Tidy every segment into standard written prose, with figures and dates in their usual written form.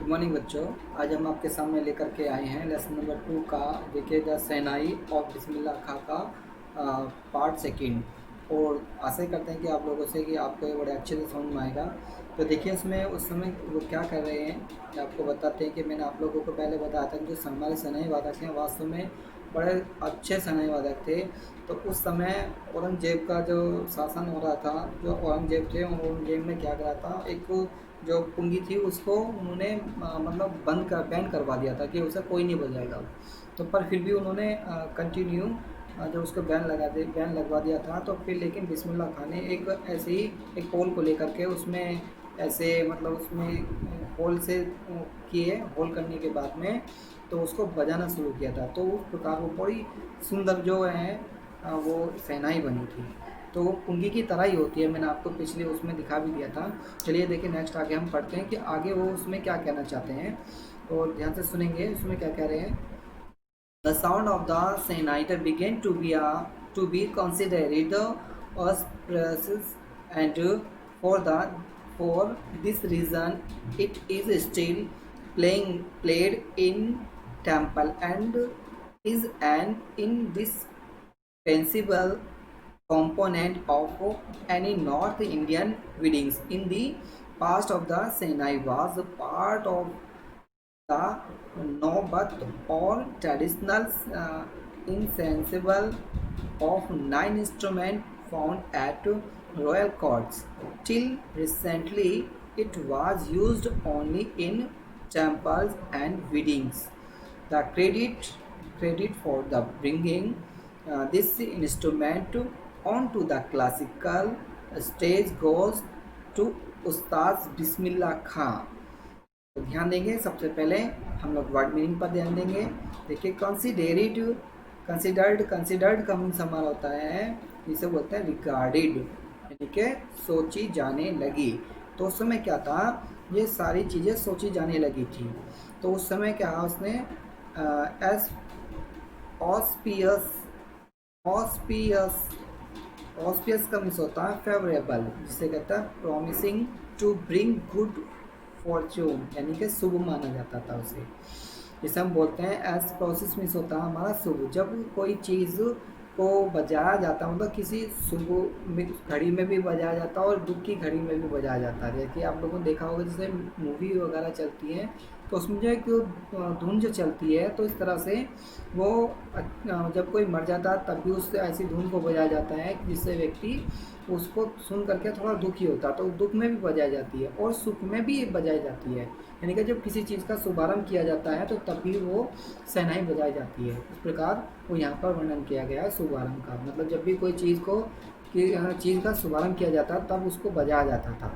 Good morning बच्चों। आज हम आपके सामने लेकर के आए हैं लेसन नंबर 2 का। देखिए द सेनाई ऑफ बिस्मिल्लाह खां का पार्ट सेकंड। और आशा करते हैं कि आप लोगों से कि आपको ये बड़े अच्छे से समझ में आएगा। तो देखिए उसमें उस समय वो क्या कर रहे हैं कि आपको बताते हैं कि मैंने आप लोगों को पहले बताया था कि जो हमारे सेनाई वादक हैं वास्तव में बड़े अच्छे सेनाई वादक थे। तो उस समय औरंगजेब का जो शासन हो रहा था, जो औरंगजेब थे, औरंगजेब ने क्या करा था, एक जो पुंगी थी उसको उन्होंने मतलब बैन करवा दिया था कि उसे कोई नहीं बजाएगा। तो पर फिर भी उन्होंने कंटिन्यू जब उसको बैन लगवा दिया था, तो फिर लेकिन बिस्मिल्लाह खान ने एक ऐसे ही एक पोल को लेकर के उसमें ऐसे मतलब उसमें होल से किए, होल करने के बाद में तो उसको बजाना शुरू किया था। तो उस प्रकार वो बड़ी सुंदर जो है वो शहनाई बनी थी। तो वो पुंगी की तरह ही होती है, मैंने आपको पिछले उसमें दिखा भी दिया था। चलिए देखिए नेक्स्ट आगे हम पढ़ते हैं कि आगे वो उसमें क्या कहना चाहते हैं, और ध्यान से सुनेंगे उसमें क्या कह रहे हैं। The sound of the shehnai began to be considered auspicious, and for this reason it is still played in temple and is an indispensable component of any North Indian weddings. In the past of the Senai was part of the Nobat or traditional ensemble of 9 instruments found at royal courts. Till recently, it was used only in temples and weddings. The credit for the bringing this instrument onto the classical stage goes to Ustaz Bismillah Khan. तो ध्यान देंगे, सबसे पहले हम लोग word meaning पर ध्यान देंगे। देखिए कंसिडर्ड का मीन्स हमारा होता है, इसे बोलते हैं रिगार्डेड, यानी कि सोची जाने लगी। तो उस समय क्या था, ये सारी चीज़ें सोची जाने लगी थी। तो उस समय क्या उसने एस ऑस्पियस ऑस्पियस ऑस्पियस का मीन्स होता है फेवरेबल, जिसे कहता है promising to bring good fortune, यानी कि शुभ माना जाता था उसे। जैसे हम बोलते हैं एज प्रोसेस मीन्स होता है हमारा शुभ। जब कोई चीज़ को बजाया जाता है, मतलब किसी शुभ घड़ी में भी बजाया जाता है और दुख की घड़ी में भी बजाया जाता है। जैसे आप लोगों ने देखा होगा, जैसे मूवी वगैरह चलती है तो उसमें जो एक धुन जो चलती है, तो इस तरह से वो जब कोई मर जाता है तब भी उससे ऐसी धुन को बजाया जाता है जिससे व्यक्ति उसको सुन करके थोड़ा दुखी होता है, तो दुख में भी बजाई जाती है और सुख में भी बजाई जाती है। यानी कि जब किसी चीज़ का शुभारंभ किया जाता है तो तब भी वो शहनाई बजाई जाती है। इस प्रकार वो यहाँ पर वर्णन किया गया है शुभारंभ का, मतलब जब भी कोई चीज़ का शुभारंभ किया जाता है तब उसको बजाया जाता था।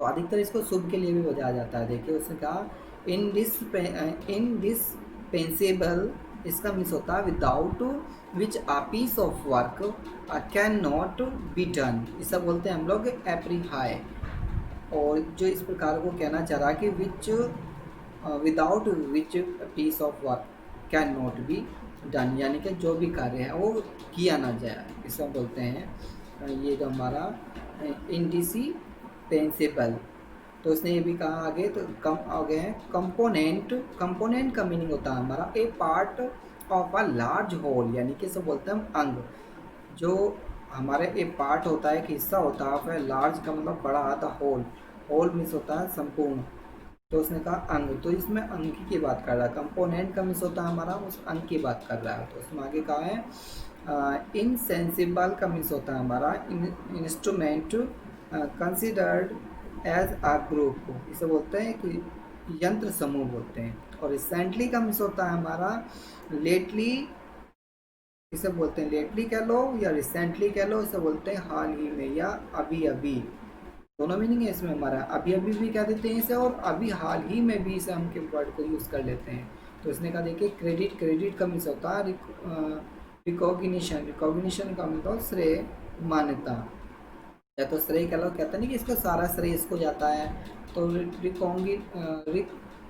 तो अधिकतर इसको शुभ के लिए भी बजाया जाता है। देखिए उसने कहा इन दिस पेंसेबल, इसका मीन्स होता है without which a piece of work can not be done. इसे बोलते हैं हम लोग एप्रीहाई। और जो इस प्रकार को कहना चाह रहा कि without which piece of work can not be done, यानी कि जो भी कार्य है वो किया ना जाए, इसे बोलते हैं ये जो हमारा इंडिसिपेंसेबल। तो उसने ये भी कहा आगे, तो कम आगे है कंपोनेंट का मीनिंग होता है हमारा a part of a large whole, यानी कि इसे बोलते हैं हम अंग। जो हमारे एक पार्ट होता है, एक हिस्सा होता है, फिर लार्ज का मतलब बड़ा आता, होल मीन्स होता है संपूर्ण। तो उसने कहा अंग, तो इसमें अंग की बात कर रहा है। कंपोनेंट का मीन्स होता है हमारा उस अंग की बात कर रहा है। तो उसमें आगे कहा है इनसेंसिबल का मीन्स होता है हमारा इंस्ट्रूमेंट कंसिडर्ड एज आ ग्रुप, इसे बोलते हैं कि यंत्र समूह बोलते हैं। और रिसेंटली का मीन्स होता है हमारा लेटली, इसे बोलते हैं लेटली कह लो या रिसेंटली कह लो, इसे बोलते हैं हाल ही में या अभी अभी। दोनों मीनिंग है इसमें हमारा, अभी अभी भी कह देते हैं इसे और अभी हाल ही में भी इसे हम के वर्ड को यूज़ कर लेते हैं। तो इसने कहा देखिए क्रेडिट का मीन्स होता है रिकॉग्निशन का मतलब श्रेय, मान्यता, या तो श्रेय कह लो, कहते नहीं कि इसका सारा श्रेय इसको जाता है, तो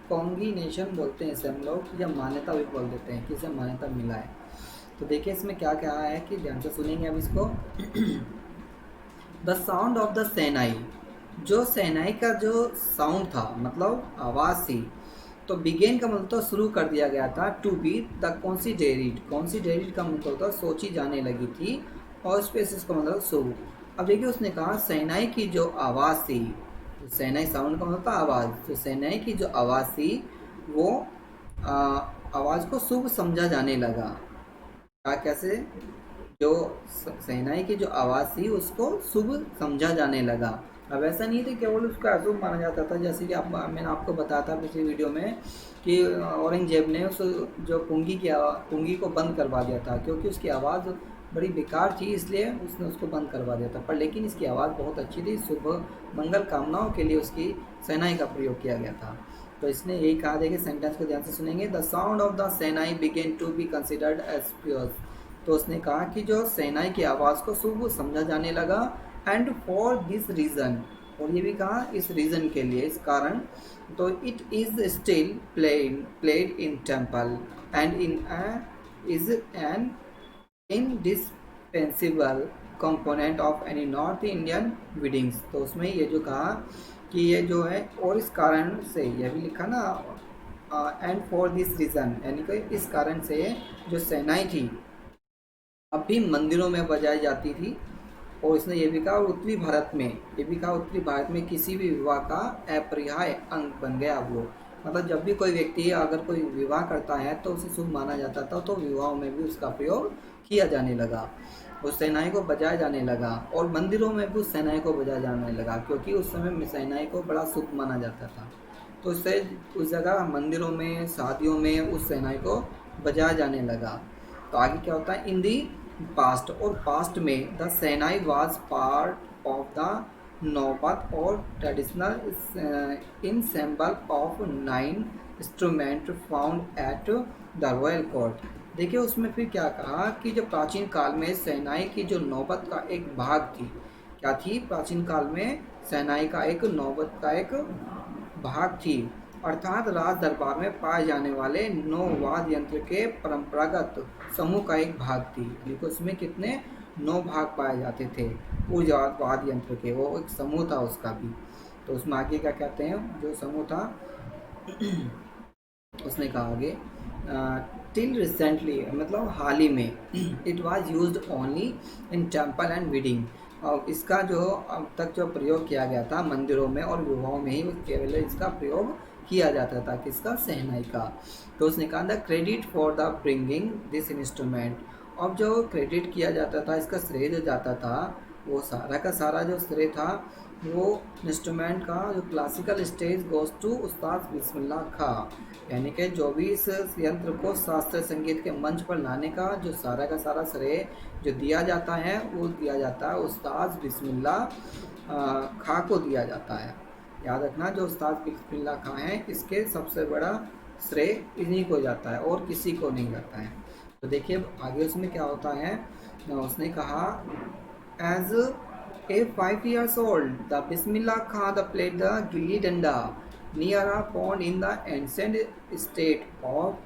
रिकॉग्निशन बोलते हैं इसे हम लोग, या मान्यता भी बोल देते हैं कि इसे मान्यता मिला है। तो देखिए इसमें क्या कहा है कि ध्यान से सुनेंगे अब इसको। The sound of the shehnai, जो शहनाई का जो साउंड था मतलब आवाज़ थी, तो बिगेन का मतलब तो शुरू कर दिया गया था, टू बी द कॉन्सिडरेटेड का मतलब था सोची जाने लगी थी, और स्पेसिस का मतलब शुभ। अब देखिए उसने कहा शहनाई की जो आवाज़ थी, तो शहनाई साउंड का मतलब था आवाज़, तो शहनाई की जो आवाज़ थी वो आ, आवाज़ को शुभ समझा जाने लगा। क्या कैसे? जो शहनाई की जो आवाज़ थी उसको शुभ समझा जाने लगा। अब ऐसा नहीं था केवल उसका अशुभ माना जाता था, जैसे कि आप मैंने आपको बताया था पिछली वीडियो में कि औरंगजेब ने उस जो पुंगी को बंद करवा दिया था, क्योंकि उसकी आवाज़ बड़ी बेकार थी, इसलिए उसने उसको बंद करवा दिया था। पर लेकिन इसकी आवाज़ बहुत अच्छी थी, शुभ मंगल कामनाओं के लिए उसकी शहनाई का प्रयोग किया गया था। तो इसने यही कहा, देखिए सेंटेंस को ध्यान से सुनेंगे, the sound of the shehnai began to be considered as pure. तो उसने कहा कि जो शहनाई की आवाज़ को शुभ समझा जाने लगा, एंड फॉर दिस रीज़न, और ये भी कहा इस रीज़न के लिए, इस कारण, तो it is still played in temple and is an indispensable component of any north Indian weddings. तो उसमें ये जो कहा कि ये जो है और इस कारण से, यह भी लिखा ना, एंड फॉर दिस रीज़न, यानी कि इस कारण से जो शहनाई थी अब भी मंदिरों में बजाई जाती थी। और इसने ये भी कहा उत्तरी भारत में, ये भी कहा उत्तरी भारत में किसी भी विवाह का अपरिहार्य अंग बन गया अब वो। मतलब जब भी कोई व्यक्ति अगर कोई विवाह करता है तो उसे शुभ माना जाता था, तो विवाहों में भी उसका प्रयोग किया जाने लगा, उस शहनाई को बजाया जाने लगा, और मंदिरों में भी उस शहनाई को बजाया जाने लगा, क्योंकि उस समय में शहनाई को बड़ा शुभ माना जाता था। तो उससे उस जगह मंदिरों में, शादियों में उस शहनाई को बजाया जाने लगा। तो आगे क्या होता है, इन दी पास्ट, और पास्ट में the shehnai was part of the naubat or traditional ensemble of 9 instrument found at the royal court. देखिए उसमें फिर क्या कहा कि जो प्राचीन काल में शहनाई की जो नौबत का एक भाग थी, क्या थी, प्राचीन काल में शहनाई का एक नौबत का एक भाग थी, अर्थात राज दरबार में पाए जाने वाले 9 वाद्य यंत्र के परंपरागत समूह का एक भाग थी। देखो उसमें कितने 9 भाग पाए जाते थे उस वाद्य यंत्र के, वो एक समूह था उसका भी। तो उसमें आगे क्या कहते हैं, जो समूह था उसने कहा आगे, टिल रिसेंटली, मतलब हाल ही में, it was used only in temple and wedding, और इसका जो अब तक जो प्रयोग किया गया था मंदिरों में और विवाहों में ही केवल इसका प्रयोग किया जाता था, किसका, शहनाई का। तो उसने कहा the credit for the bringing this instrument, अब जो क्रेडिट किया जाता था, इसका श्रेय जो जाता था, वो सारा का सारा जो श्रेय था वो इंस्ट्रूमेंट का जो क्लासिकल स्टेज गोज टू उस्ताद बिस्मिल्लाह खा, यानी कि जो भी इस यंत्र को शास्त्रीय संगीत के मंच पर लाने का जो सारा का सारा श्रेय जो दिया जाता है, वो दिया जाता है उस्ताद बिस्मिल्लाह खा को दिया जाता है। याद रखना, जो उस्ताद बिस्मिल्लाह खा हैं, इसके सबसे बड़ा श्रेय इन्हीं को जाता है और किसी को नहीं जाता है। तो देखिए आगे उसमें क्या होता है, उसने कहा as a 5 years old, the Bismillah Khan played the Gilli Danda near a pond in the ancient state of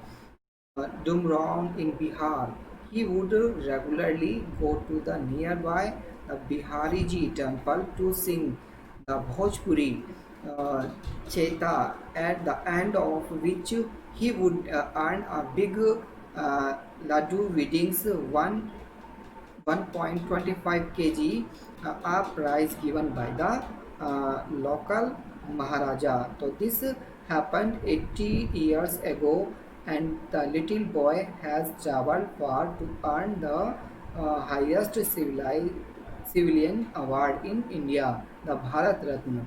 Dumraon in Bihar. He would regularly go to the nearby Bihariji temple to sing the Bhojpuri Cheta, at the end of which he would earn a big laddu winnings 1.25 kg, a prize given by the local Maharaja. So this happened 80 years ago, and the little boy has traveled far to earn the highest civilian award in India, the Bharat Ratna.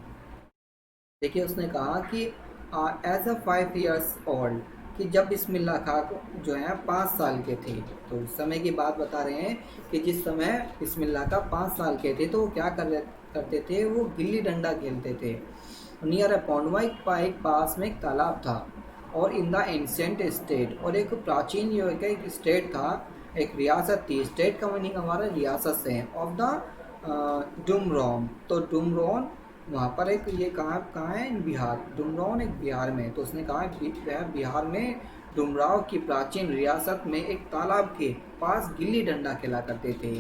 देखिए उसने कहा कि as a 5 years old, कि जब बिस्मिल्लाह खां जो है 5 साल के थे, तो उस समय की बात बता रहे हैं कि जिस समय बिस्मिल्लाह का 5 साल के थे, तो वो क्या करते थे, वो गिल्ली डंडा खेलते थे। नियर अ पॉन्ड, एक पास में एक तालाब था, और इन द एंशिएंट स्टेट, और एक प्राचीन जो एक स्टेट था, एक रियासत थी, स्टेट का मीनिंग हमारा रियासत से है, ऑफ द डुमरोन, तो डुमरोन वहाँ पर एक, ये कहाँ है, बिहार, डुमराव एक बिहार में। तो उसने कहा बिहार में डुमराव की प्राचीन रियासत में एक तालाब के पास गिल्ली डंडा खेला करते थे।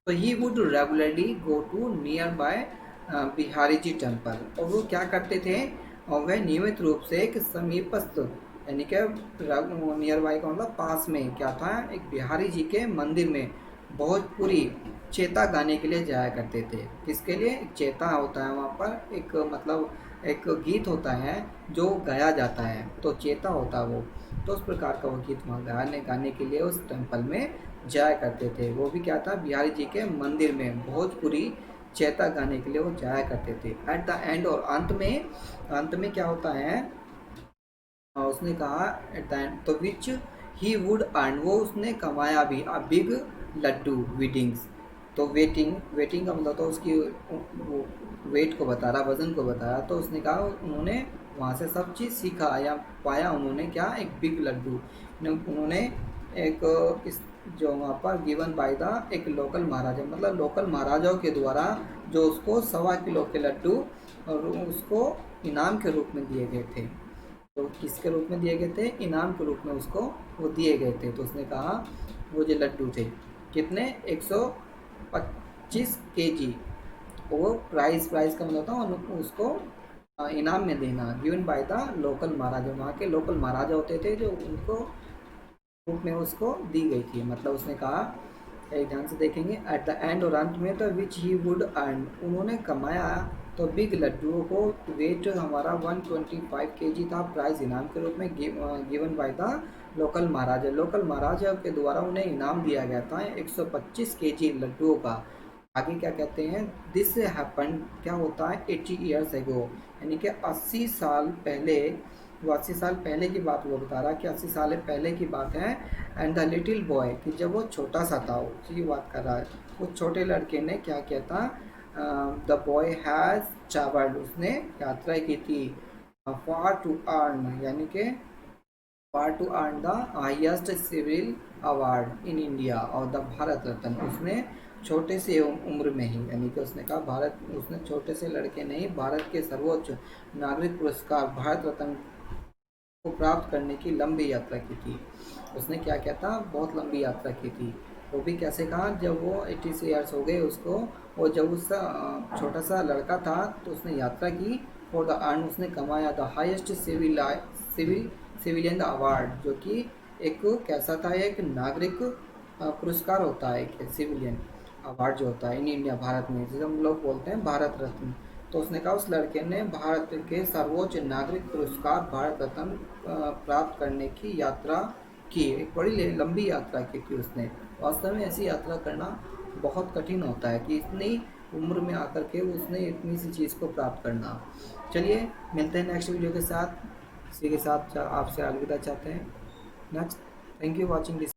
तो he would regularly go to nearby Bihari ji temple. और वो क्या करते थे, और वह नियमित रूप से एक समीपस्थ यानी कि नियर बाई का मतलब पास में क्या था, एक बिहारी जी के मंदिर में भोजपुरी चेता गाने के लिए जाया करते थे। किसके लिए? एक चेता होता है वहाँ पर, एक मतलब एक गीत होता है जो गाया जाता है, तो चेता होता है वो। तो उस प्रकार का वो गीत वहाँ गाने गाने के लिए उस टेम्पल में जाया करते थे। वो भी क्या था, बिहारी जी के मंदिर में भोजपुरी चेता गाने के लिए वो जाया करते थे। एट द एंड, और अंत में क्या होता है, उसने कहा एट द एंड, तो विच ही वुड अर्न, वो उसने कमाया भी, अ बिग लड्डू विडिंग्स। तो वेटिंग का मतलब तो उसकी वो वेट को बता रहा, वजन को बता रहा। तो उसने कहा उन्होंने वहाँ से सब चीज़ सीखा या पाया उन्होंने, क्या, एक बिग लड्डू उन्होंने एक इस जो वहाँ पर गिवन बाय द एक लोकल महाराजा, मतलब लोकल महाराजाओं के द्वारा जो उसको 1.25 किलो के लड्डू और उसको इनाम के रूप में दिए गए थे। तो किसके रूप में दिए गए थे? इनाम के रूप में उसको वो दिए गए थे। तो उसने कहा वो जो लड्डू थे कितने, 125 kg, वो प्राइस का मतलब था उसको इनाम में देना, गिवन बाय द लोकल महाराजा, वहाँ के लोकल महाराजा होते थे जो उनको रूप में उसको दी गई थी। मतलब उसने कहा, एक ध्यान से देखेंगे, एट द एंड, और अंत में, तो विच ही वुड अर्न, उन्होंने कमाया तो बिग लड्डुओं को, वेट हमारा 125 kg था, प्राइज इनाम के रूप में गिवन बाय द लोकल महाराजा के द्वारा उन्हें इनाम दिया गया था 125 kg लड्डुओं का। आगे क्या कहते हैं, दिस हैपन, क्या होता है, 80 ईयर्स एगो, यानी कि 80 साल पहले, वो 80 साल पहले की बात वो बता रहा कि 80 साल पहले की बात है। एंड द लिटिल बॉय, कि जब वो छोटा सा था, उसकी बात कर रहा है, उस छोटे लड़के ने क्या किया था, द बॉय हैज़ ट्रैवल्ड, उसने यात्रा की थी, फॉर टू अर्न, यानी कि for to earn the highest civil award in India और द भारत रत्न। उसने छोटे से उम्र में ही, यानी कि उसने कहा भारत, उसने छोटे से लड़के ने ही भारत के सर्वोच्च नागरिक पुरस्कार भारत रत्न को प्राप्त करने की लंबी यात्रा की थी। उसने क्या किया था, बहुत लंबी यात्रा की थी। वो भी कैसे कहा, जब वो 80 ईयर्स हो गए उसको, और जब उसका छोटा सा लड़का था, तो उसने यात्रा की फॉर द अर्न, उसने कमाया द हाईएस्ट सिविलियन अवार्ड, जो कि एक कैसा था, एक नागरिक पुरस्कार होता है, एक सिविलियन अवार्ड जो होता है इन इंडिया, भारत में, जिसे हम लोग बोलते हैं भारत रत्न। तो उसने कहा उस लड़के ने भारत के सर्वोच्च नागरिक पुरस्कार भारत रत्न प्राप्त करने की यात्रा की, एक बड़ी लंबी यात्रा की थी उसने। वास्तव में ऐसी यात्रा करना बहुत कठिन होता है कि इतनी उम्र में आकर के उसने इतनी सी चीज़ को प्राप्त करना। चलिए मिलते हैं नेक्स्ट वीडियो के साथ, इसी के साथ आपसे अलविदा चाहते हैं। Next, thank you watching this.